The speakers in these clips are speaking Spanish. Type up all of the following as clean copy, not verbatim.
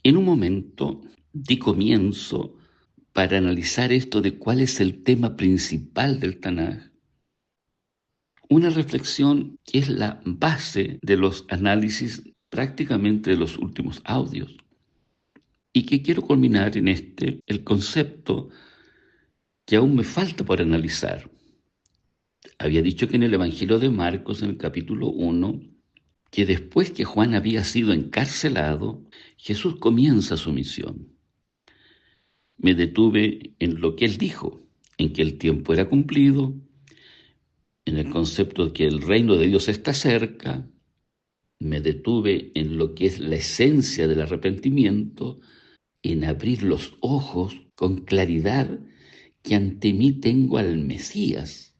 En un momento di comienzo para analizar esto de cuál es el tema principal del Tanaj, una reflexión que es la base de los análisis prácticamente de los últimos audios y que quiero culminar en el concepto que aún me falta por analizar. Había dicho que en el Evangelio de Marcos, en el capítulo 1, que después que Juan había sido encarcelado, Jesús comienza su misión. Me detuve en lo que él dijo, en que el tiempo era cumplido, en el concepto de que el reino de Dios está cerca. Me detuve en lo que es la esencia del arrepentimiento, en abrir los ojos con claridad que ante mí tengo al Mesías,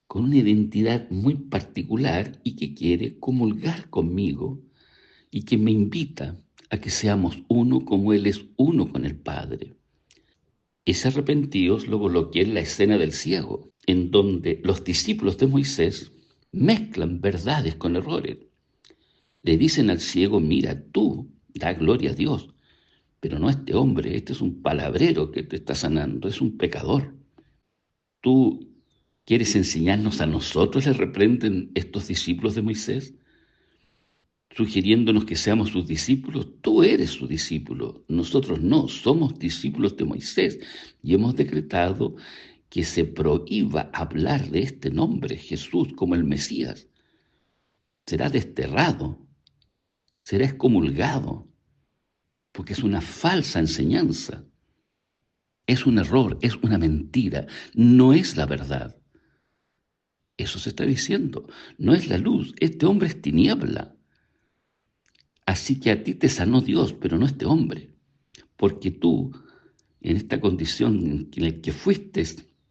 con una identidad muy particular y que quiere comulgar conmigo y que me invita a que seamos uno como Él es uno con el Padre. Ese arrepentidos lo coloqué en la escena del ciego, en donde los discípulos de Moisés mezclan verdades con errores. Le dicen al ciego, mira, tú da gloria a Dios, pero no a este hombre, este es un palabrero que te está sanando, es un pecador. Tú quieres enseñarnos a nosotros, le reprenden estos discípulos de Moisés, sugiriéndonos que seamos sus discípulos. Tú eres su discípulo, nosotros no, somos discípulos de Moisés y hemos decretado que se prohíba hablar de este nombre, Jesús, como el Mesías. Será desterrado, será excomulgado, porque es una falsa enseñanza, es un error, es una mentira, no es la verdad. Eso se está diciendo, no es la luz, este hombre es tiniebla. Así que a ti te sanó Dios, pero no este hombre, porque tú, en esta condición en la que fuiste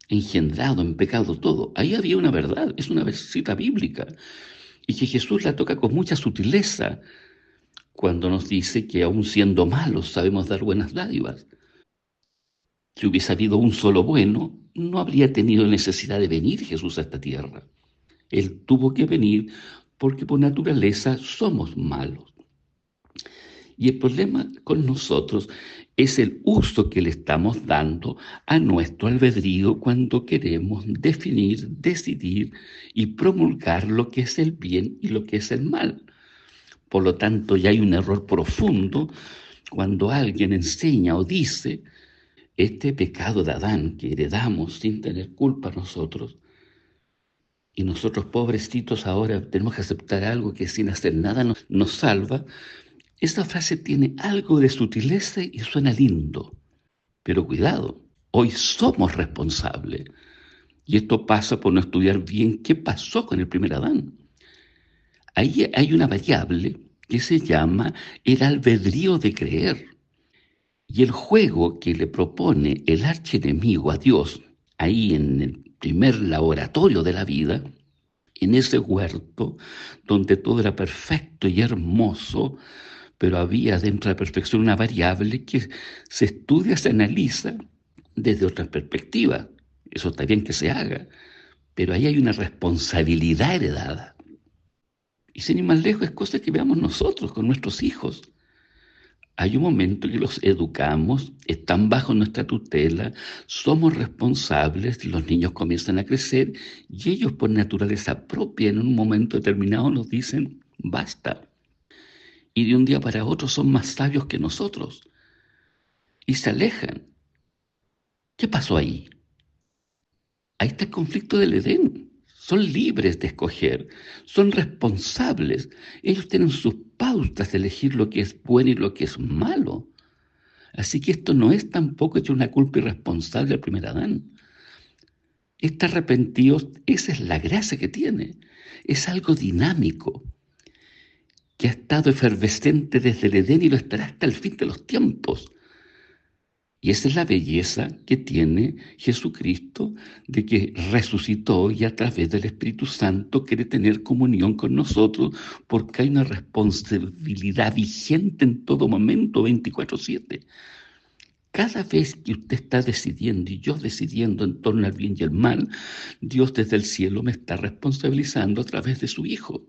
engendrado en pecado todo, ahí había una verdad, es una cita bíblica, y que Jesús la toca con mucha sutileza cuando nos dice que aun siendo malos sabemos dar buenas dádivas. Si hubiese habido un solo bueno, no habría tenido necesidad de venir Jesús a esta tierra. Él tuvo que venir porque por naturaleza somos malos. Y el problema con nosotros es el uso que le estamos dando a nuestro albedrío cuando queremos definir, decidir y promulgar lo que es el bien y lo que es el mal. Por lo tanto, ya hay un error profundo cuando alguien enseña o dice este pecado de Adán que heredamos sin tener culpa nosotros, y nosotros pobrecitos ahora tenemos que aceptar algo que sin hacer nada nos salva. Esta frase tiene algo de sutileza y suena lindo, pero cuidado, hoy somos responsables. Y esto pasa por no estudiar bien qué pasó con el primer Adán. Ahí hay una variable que se llama el albedrío de creer. Y el juego que le propone el archienemigo a Dios, ahí en el primer laboratorio de la vida, en ese huerto donde todo era perfecto y hermoso, pero había dentro de la perfección una variable que se estudia, se analiza desde otra perspectiva. Eso está bien que se haga, pero ahí hay una responsabilidad heredada. Y sin ir más lejos, es cosa que veamos nosotros con nuestros hijos. Hay un momento que los educamos, están bajo nuestra tutela, somos responsables, los niños comienzan a crecer y ellos por naturaleza propia en un momento determinado nos dicen, basta. Y de un día para otro son más sabios que nosotros y se alejan. ¿Qué pasó ahí? Ahí está el conflicto del Edén. Son libres de escoger, son responsables. Ellos tienen sus pautas de elegir lo que es bueno y lo que es malo. Así que esto no es tampoco hecho una culpa irresponsable al primer Adán. Está arrepentido, esa es la gracia que tiene. Es algo dinámico, que ha estado efervescente desde el Edén y lo estará hasta el fin de los tiempos. Y esa es la belleza que tiene Jesucristo, de que resucitó y a través del Espíritu Santo quiere tener comunión con nosotros, porque hay una responsabilidad vigente en todo momento, 24/7. Cada vez que usted está decidiendo y yo decidiendo en torno al bien y el mal, Dios desde el cielo me está responsabilizando a través de su Hijo.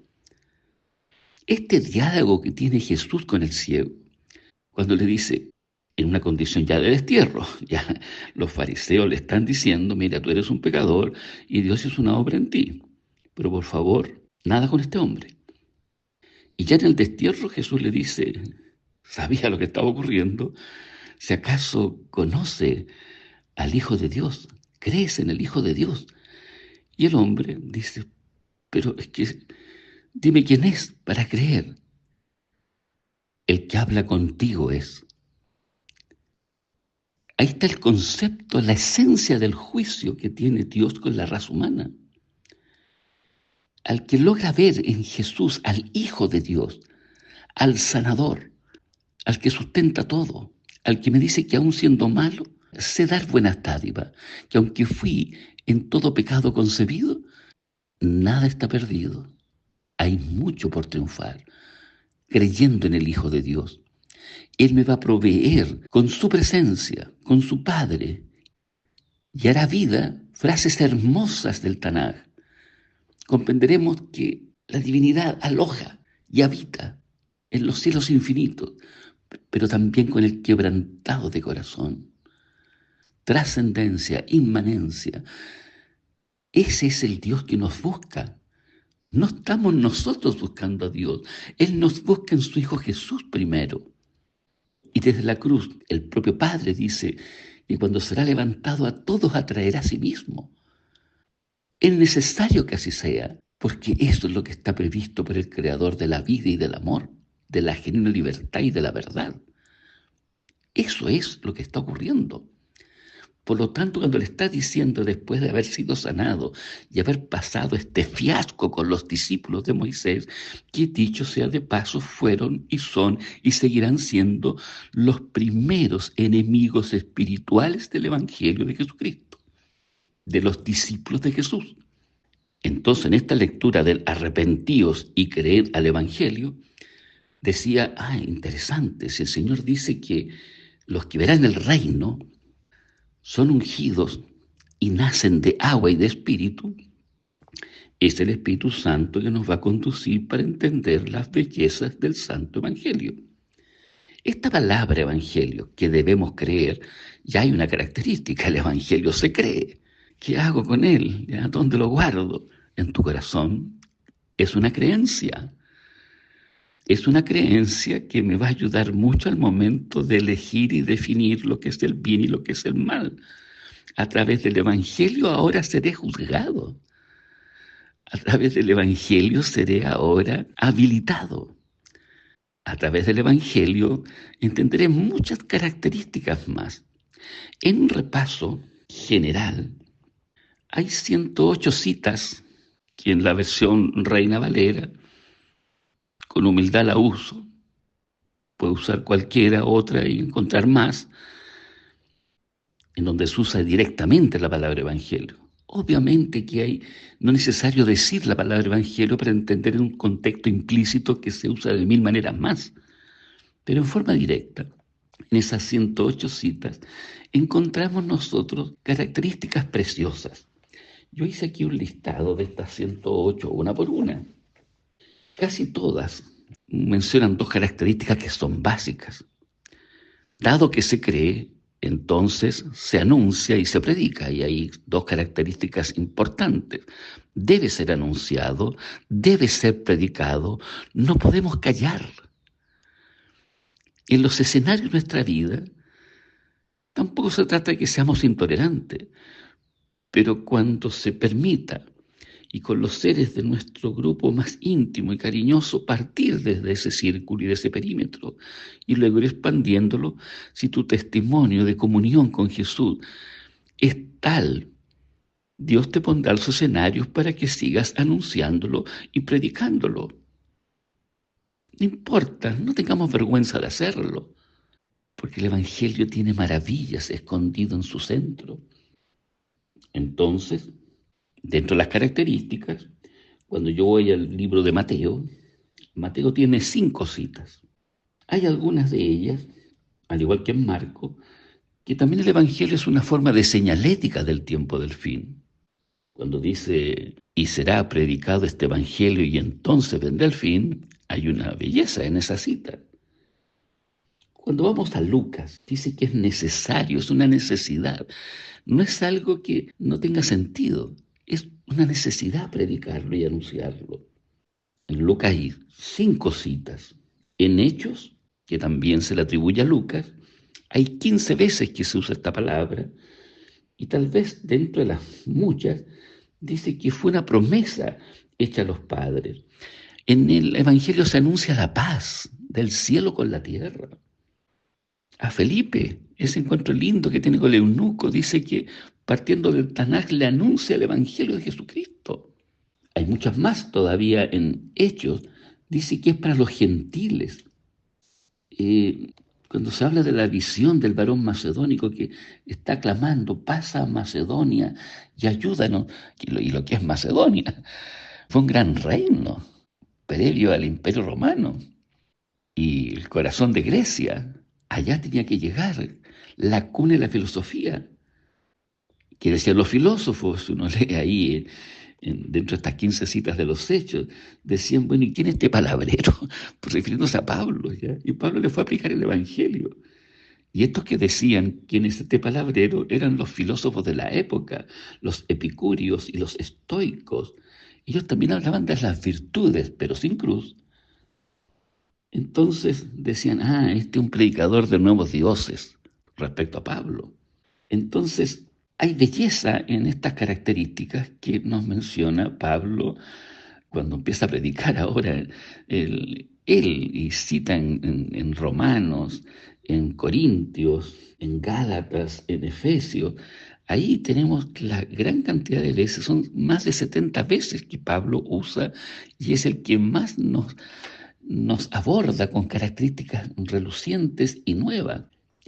Este diálogo que tiene Jesús con el ciego, cuando le dice, en una condición ya de destierro, ya los fariseos le están diciendo, mira, tú eres un pecador y Dios hizo una obra en ti, pero por favor, nada con este hombre. Y ya en el destierro Jesús le dice, sabía lo que estaba ocurriendo, si acaso conoce al Hijo de Dios, crees en el Hijo de Dios. Y el hombre dice, pero es que dime quién es para creer. El que habla contigo es. Ahí está el concepto, la esencia del juicio que tiene Dios con la raza humana. Al que logra ver en Jesús al Hijo de Dios, al sanador, al que sustenta todo, al que me dice que aun siendo malo, sé dar buenas dádivas, que aunque fui en todo pecado concebido, nada está perdido. Hay mucho por triunfar, creyendo en el Hijo de Dios. Él me va a proveer con su presencia, con su Padre, y hará vida frases hermosas del Tanaj. Comprenderemos que la divinidad aloja y habita en los cielos infinitos, pero también con el quebrantado de corazón. Trascendencia, inmanencia. Ese es el Dios que nos busca. No estamos nosotros buscando a Dios. Él nos busca en su Hijo Jesús primero. Y desde la cruz, el propio Padre dice que cuando será levantado a todos atraerá a sí mismo. Es necesario que así sea, porque eso es lo que está previsto por el Creador de la vida y del amor, de la genuina libertad y de la verdad. Eso es lo que está ocurriendo. Por lo tanto, cuando le está diciendo, después de haber sido sanado y haber pasado este fiasco con los discípulos de Moisés, que dicho sea de paso, fueron y son y seguirán siendo los primeros enemigos espirituales del Evangelio de Jesucristo, de los discípulos de Jesús. Entonces, en esta lectura del arrepentíos y creed al Evangelio, decía, interesante, si el Señor dice que los que verán el reino son ungidos y nacen de agua y de espíritu, es el Espíritu Santo que nos va a conducir para entender las bellezas del Santo Evangelio. Esta palabra evangelio que debemos creer, ya hay una característica, el Evangelio se cree. ¿Qué hago con él? ¿Ya? ¿Dónde lo guardo? En tu corazón. Es una creencia. Es una creencia que me va a ayudar mucho al momento de elegir y definir lo que es el bien y lo que es el mal. A través del Evangelio ahora seré juzgado. A través del Evangelio seré ahora habilitado. A través del Evangelio entenderé muchas características más. En un repaso general, hay 108 citas que en la versión Reina Valera, con humildad la uso. Puedo usar cualquiera otra y encontrar más, en donde se usa directamente la palabra evangelio. Obviamente que no es necesario decir la palabra evangelio para entender en un contexto implícito que se usa de 1000 maneras más, pero en forma directa. En esas 108 citas encontramos nosotros características preciosas. Yo hice aquí un listado de estas 108, una por una. Casi todas mencionan dos características que son básicas. Dado que se cree, entonces se anuncia y se predica, y hay dos características importantes. Debe ser anunciado, debe ser predicado, no podemos callar. En los escenarios de nuestra vida, tampoco se trata de que seamos intolerantes, pero cuando se permita, y con los seres de nuestro grupo más íntimo y cariñoso, partir desde ese círculo y de ese perímetro, y luego ir expandiéndolo, si tu testimonio de comunión con Jesús es tal, Dios te pondrá los escenarios para que sigas anunciándolo y predicándolo. No importa, no tengamos vergüenza de hacerlo, porque el Evangelio tiene maravillas escondido en su centro. Entonces, dentro de las características, cuando yo voy al libro de Mateo, Mateo tiene 5 citas. Hay algunas de ellas, al igual que en Marco, que también el Evangelio es una forma de señalética del tiempo del fin. Cuando dice, y será predicado este Evangelio y entonces vendrá el fin, hay una belleza en esa cita. Cuando vamos a Lucas, dice que es necesario, es una necesidad. No es algo que no tenga sentido, es una necesidad predicarlo y anunciarlo. En Lucas hay 5 citas. En Hechos, que también se le atribuye a Lucas, hay 15 veces que se usa esta palabra, y tal vez dentro de las muchas, dice que fue una promesa hecha a los padres. En el Evangelio se anuncia la paz del cielo con la tierra. A Felipe, ese encuentro lindo que tiene con el eunuco, dice que partiendo del Tanaj le anuncia el Evangelio de Jesucristo. Hay muchas más todavía en Hechos. Dice que es para los gentiles. Eh, Cuando se habla de la visión del varón macedónico que está clamando, pasa a Macedonia y ayúdanos, y lo que es Macedonia, fue un gran reino previo al Imperio Romano y el corazón de Grecia, allá tenía que llegar la cuna de la filosofía, que decían los filósofos, uno lee ahí dentro de estas 15 citas de los Hechos, decían, bueno, ¿y quién es este palabrero? Pues refiriéndose a Pablo, ¿ya? Y Pablo le fue a aplicar el Evangelio. Y estos que decían quién es este palabrero eran los filósofos de la época, los epicúreos y los estoicos. Ellos también hablaban de las virtudes, pero sin cruz. Entonces decían, este es un predicador de nuevos dioses respecto a Pablo. Entonces, hay belleza en estas características que nos menciona Pablo cuando empieza a predicar ahora. Él y cita en Romanos, en Corintios, en Gálatas, en Efesios. Ahí tenemos la gran cantidad de veces, son más de 70 veces que Pablo usa y es el que más nos aborda con características relucientes y nuevas.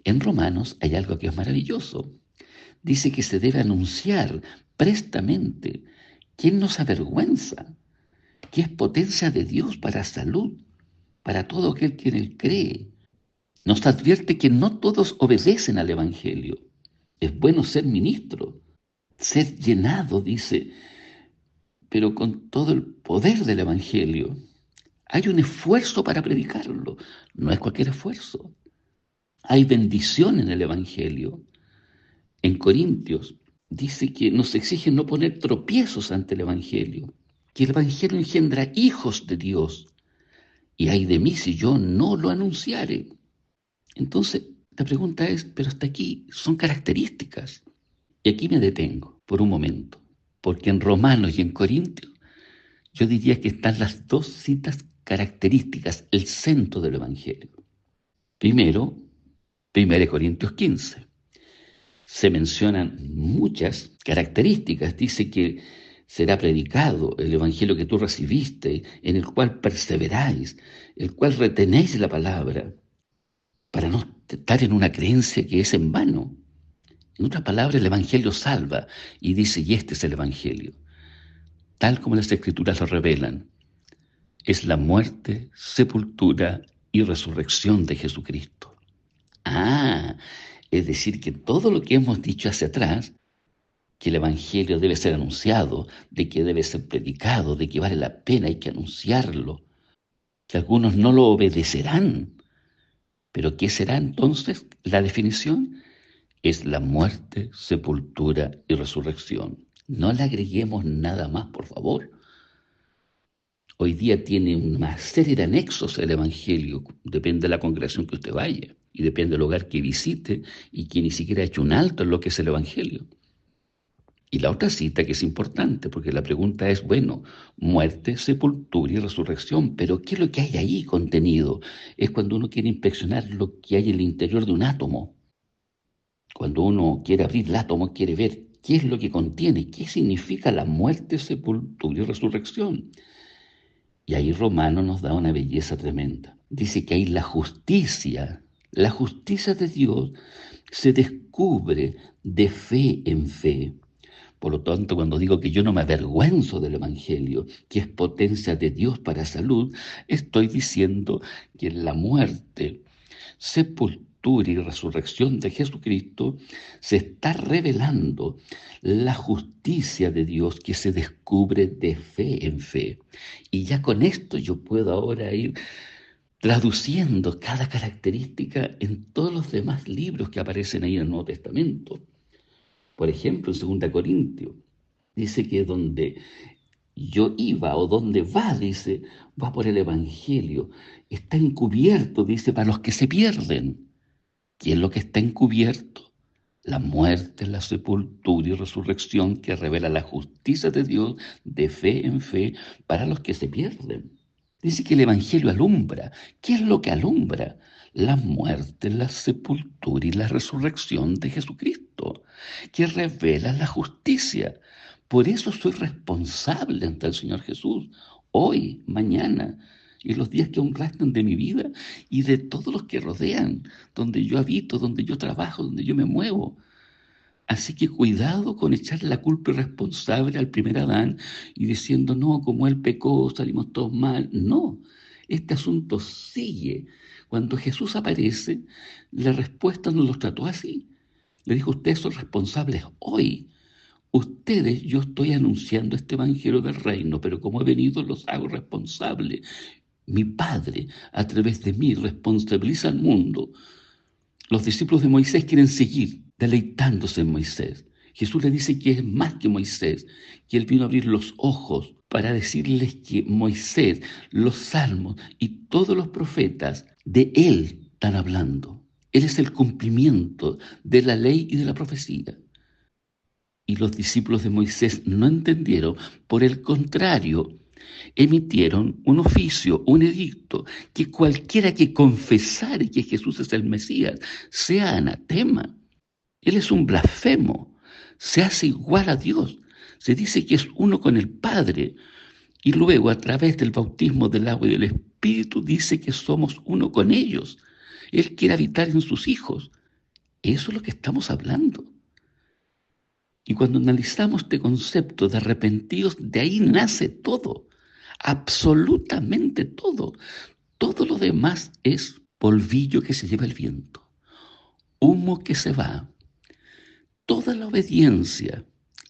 En Romanos hay algo que es maravilloso. Dice que se debe anunciar prestamente. ¿Quién nos avergüenza? Que es potencia de Dios para salud, para todo aquel que en él cree. Nos advierte que no todos obedecen al Evangelio. Es bueno ser ministro, ser llenado, dice, pero con todo el poder del Evangelio. Hay un esfuerzo para predicarlo, no es cualquier esfuerzo. Hay bendición en el Evangelio. En Corintios dice que nos exige no poner tropiezos ante el Evangelio, que el Evangelio engendra hijos de Dios, y ay de mí si yo no lo anunciare. Entonces, la pregunta es, pero hasta aquí son características. Y aquí me detengo por un momento, porque en Romanos y en Corintios yo diría que están las dos citas características, el centro del Evangelio. Primero, 1 Corintios 15. Se mencionan muchas características. Dice que será predicado el Evangelio que tú recibiste, en el cual perseveráis, el cual retenéis la palabra, para no estar en una creencia que es en vano. En otras palabras, el Evangelio salva y dice, y este es el Evangelio, tal como las Escrituras lo revelan. Es la muerte, sepultura y resurrección de Jesucristo. Es decir, que todo lo que hemos dicho hacia atrás, que el Evangelio debe ser anunciado, de que debe ser predicado, de que vale la pena, hay que anunciarlo, que algunos no lo obedecerán. ¿Pero qué será entonces la definición? Es la muerte, sepultura y resurrección. No le agreguemos nada más, por favor. Hoy día tiene una serie de anexos el Evangelio, depende de la congregación que usted vaya, y depende del lugar que visite, y que ni siquiera ha hecho un alto en lo que es el Evangelio. Y la otra cita que es importante, porque la pregunta es, bueno, muerte, sepultura y resurrección, pero ¿qué es lo que hay ahí contenido? Es cuando uno quiere inspeccionar lo que hay en el interior de un átomo. Cuando uno quiere abrir el átomo, quiere ver qué es lo que contiene, qué significa la muerte, sepultura y resurrección. Y ahí Romano nos da una belleza tremenda. Dice que ahí la justicia de Dios se descubre de fe en fe. Por lo tanto, cuando digo que yo no me avergüenzo del Evangelio, que es potencia de Dios para salud, estoy diciendo que en la muerte, sepultura y resurrección de Jesucristo se está revelando la justicia de Dios que se descubre de fe en fe. Y ya con esto yo puedo ahora ir traduciendo cada característica en todos los demás libros que aparecen ahí en el Nuevo Testamento. Por ejemplo, en 2 Corintios, dice que donde yo iba o donde va, dice, va por el Evangelio. Está encubierto, dice, para los que se pierden. ¿Qué es lo que está encubierto? La muerte, la sepultura y resurrección que revela la justicia de Dios de fe en fe para los que se pierden. Dice que el Evangelio alumbra. ¿Qué es lo que alumbra? La muerte, la sepultura y la resurrección de Jesucristo, que revela la justicia. Por eso soy responsable ante el Señor Jesús, hoy, mañana, y los días que aún restan de mi vida y de todos los que rodean, donde yo habito, donde yo trabajo, donde yo me muevo. Así que cuidado con echar la culpa irresponsable al primer Adán y diciendo, no, como él pecó, salimos todos mal. No, este asunto sigue. Cuando Jesús aparece, la respuesta no los trató así. Le dijo, ustedes son responsables hoy. Ustedes, yo estoy anunciando este evangelio del reino, pero como he venido los hago responsables. Mi Padre, a través de mí, responsabiliza al mundo. Los discípulos de Moisés quieren seguir deleitándose en Moisés. Jesús le dice que es más que Moisés, que él vino a abrir los ojos para decirles que Moisés, los salmos y todos los profetas de él están hablando. Él es el cumplimiento de la ley y de la profecía. Y los discípulos de Moisés no entendieron, por el contrario, emitieron un oficio, un edicto, que cualquiera que confesare que Jesús es el Mesías sea anatema. Él es un blasfemo, se hace igual a Dios, se dice que es uno con el Padre, y luego a través del bautismo del agua y del Espíritu dice que somos uno con ellos. Él quiere habitar en sus hijos. Eso es lo que estamos hablando. Y cuando analizamos este concepto de arrepentidos, de ahí nace todo, absolutamente todo. Todo lo demás es polvillo que se lleva el viento, humo que se va. Toda la obediencia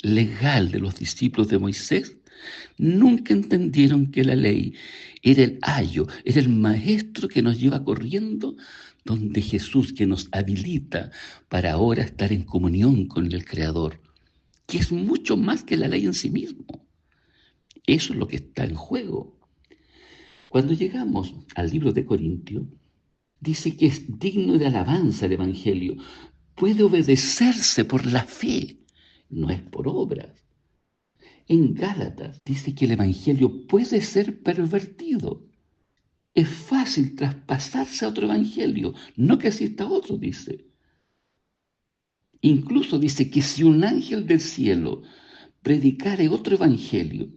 legal de los discípulos de Moisés nunca entendieron que la ley era el ayo, era el maestro que nos lleva corriendo donde Jesús, que nos habilita para ahora estar en comunión con el Creador, que es mucho más que la ley en sí mismo. Eso es lo que está en juego. Cuando llegamos al libro de Corintios, dice que es digno de alabanza el Evangelio. Puede obedecerse por la fe, no es por obras. En Gálatas dice que el Evangelio puede ser pervertido. Es fácil traspasarse a otro Evangelio, no que exista otro, dice. Incluso dice que si un ángel del cielo predicare otro evangelio,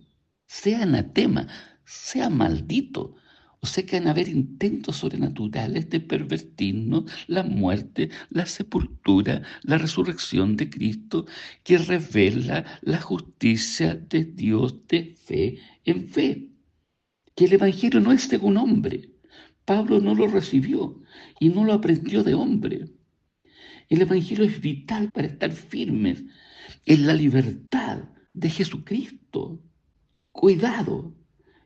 sea anatema, sea maldito. O sea que van a haber intentos sobrenaturales de pervertirnos la muerte, la sepultura, la resurrección de Cristo, que revela la justicia de Dios de fe en fe. Que el evangelio no es según hombre. Pablo no lo recibió y no lo aprendió de hombre. El evangelio es vital para estar firmes en la libertad de Jesucristo. Cuidado,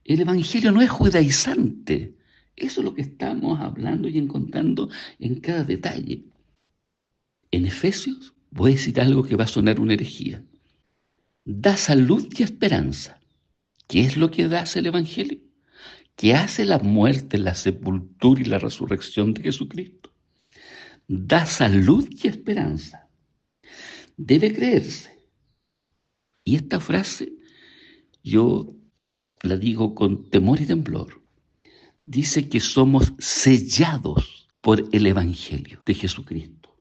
el evangelio no es judaizante. Eso es lo que estamos hablando y encontrando en cada detalle. En Efesios voy a decir algo que va a sonar una herejía. Da salud y esperanza. ¿Qué es lo que da el evangelio? ¿Qué hace la muerte, la sepultura y la resurrección de Jesucristo? Da salud y esperanza. Debe creerse. Y esta frase yo la digo con temor y temblor. Dice que somos sellados por el Evangelio de Jesucristo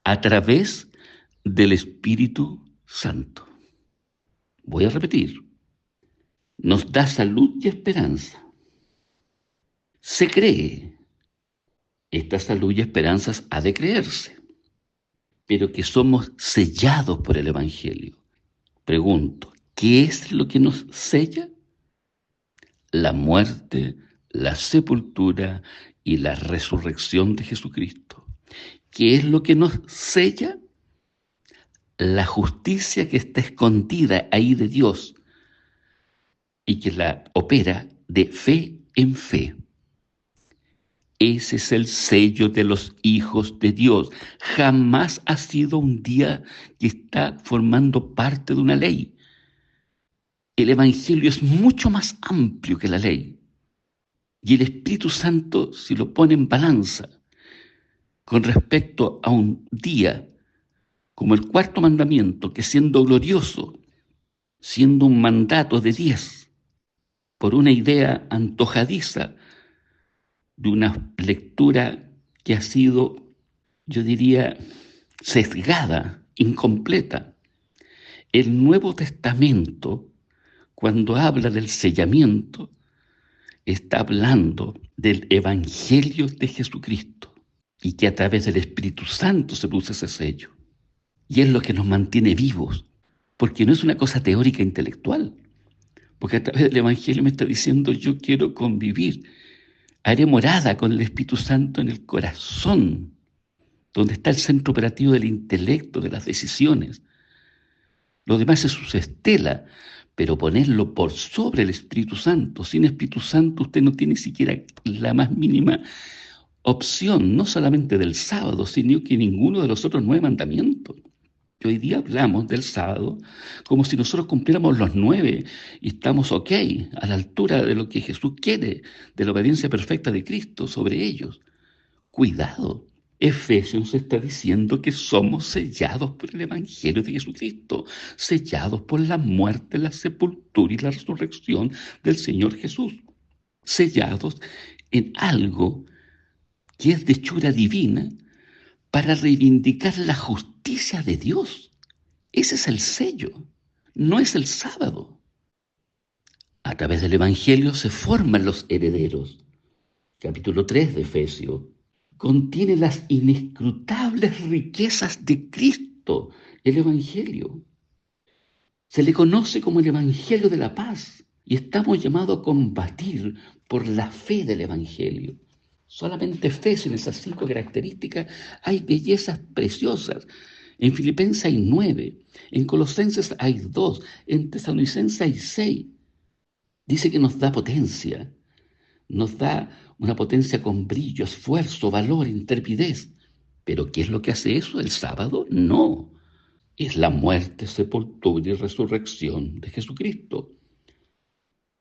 a través del Espíritu Santo. Voy a repetir. Nos da salud y esperanza. Se cree. Esta salud y esperanzas ha de creerse, pero que somos sellados por el Evangelio. Pregunto, ¿qué es lo que nos sella? La muerte, la sepultura y la resurrección de Jesucristo. ¿Qué es lo que nos sella? La justicia que está escondida ahí de Dios y que la opera de fe en fe. Ese es el sello de los hijos de Dios. Jamás ha sido un día que está formando parte de una ley. El Evangelio es mucho más amplio que la ley. Y el Espíritu Santo, si lo pone en balanza con respecto a un día como el cuarto mandamiento, que siendo glorioso, siendo un mandato de 10, por una idea antojadiza de una lectura que ha sido, yo diría, sesgada, incompleta. El Nuevo Testamento, cuando habla del sellamiento, está hablando del Evangelio de Jesucristo y que a través del Espíritu Santo se produce ese sello. Y es lo que nos mantiene vivos, porque no es una cosa teórica intelectual, porque a través del Evangelio me está diciendo: yo quiero convivir, haré morada con el Espíritu Santo en el corazón, donde está el centro operativo del intelecto, de las decisiones. Lo demás es su estela, pero ponerlo por sobre el Espíritu Santo. Sin Espíritu Santo usted no tiene siquiera la más mínima opción, no solamente del sábado, sino que ninguno de los otros 9 mandamientos. Y hoy día hablamos del sábado como si nosotros cumpliéramos los 9 y estamos ok, a la altura de lo que Jesús quiere, de la obediencia perfecta de Cristo sobre ellos. Cuidado. Efesios está diciendo que somos sellados por el Evangelio de Jesucristo, sellados por la muerte, la sepultura y la resurrección del Señor Jesús, sellados en algo que es de hechura divina para reivindicar la justicia de Dios. Ese es el sello, no es el sábado. A través del Evangelio se forman los herederos. Capítulo 3 de Efesios contiene las inescrutables riquezas de Cristo, el Evangelio. Se le conoce como el Evangelio de la paz y estamos llamados a combatir por la fe del Evangelio. Solamente fe, en esas 5 características, hay bellezas preciosas. En Filipenses hay 9, en Colosenses hay 2, en Tesalonicenses hay 6. Dice que nos da potencia. Nos da una potencia con brillo, esfuerzo, valor, intrepidez. ¿Pero qué es lo que hace eso el sábado? No. Es la muerte, sepultura y resurrección de Jesucristo.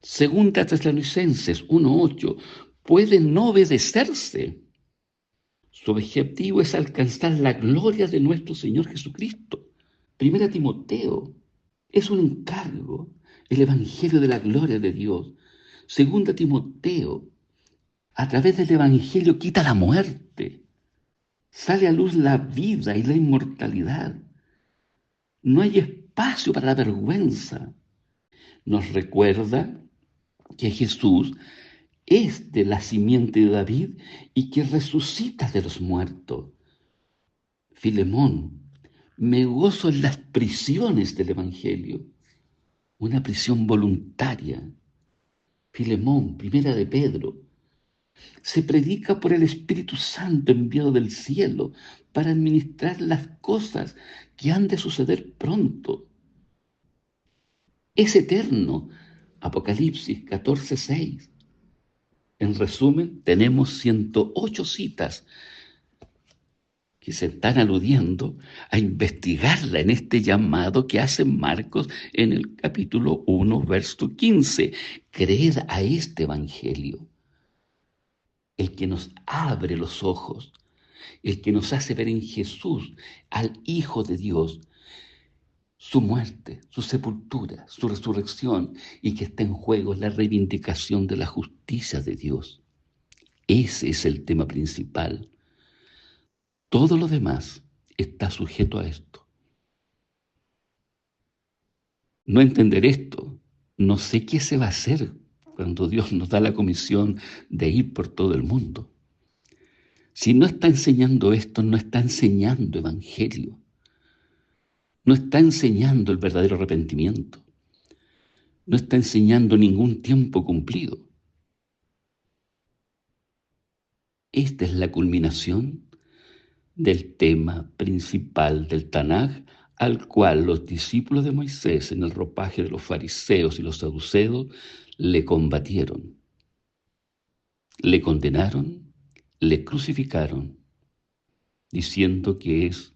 Segunda Tesalonicenses 1:8. Puede no obedecerse. Su objetivo es alcanzar la gloria de nuestro Señor Jesucristo. Primera Timoteo es un encargo, el Evangelio de la gloria de Dios. Segunda Timoteo, a través del Evangelio quita la muerte, sale a luz la vida y la inmortalidad. No hay espacio para la vergüenza. Nos recuerda que Jesús es de la simiente de David y que resucita de los muertos. Filemón, me gozo en las prisiones del Evangelio, una prisión voluntaria. Filemón, primera de Pedro, se predica por el Espíritu Santo enviado del cielo para administrar las cosas que han de suceder pronto. Es eterno. Apocalipsis 14:6. En resumen, tenemos 108 citas que se están aludiendo a investigarla en este llamado que hace Marcos en el capítulo 1, verso 15. Creed a este evangelio, el que nos abre los ojos, el que nos hace ver en Jesús al Hijo de Dios, su muerte, su sepultura, su resurrección, y que está en juego la reivindicación de la justicia de Dios. Ese es el tema principal. Todo lo demás está sujeto a esto. No entender esto, no sé qué se va a hacer cuando Dios nos da la comisión de ir por todo el mundo. Si no está enseñando esto, no está enseñando evangelio. No está enseñando el verdadero arrepentimiento. No está enseñando ningún tiempo cumplido. Esta es la culminación del tema principal del Tanaj, al cual los discípulos de Moisés, en el ropaje de los fariseos y los saduceos, le combatieron, le condenaron le crucificaron diciendo que es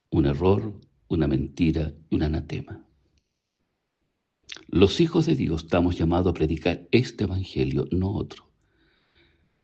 un error, una mentira y un anatema. Los hijos de Dios estamos llamados a predicar este evangelio, no otro.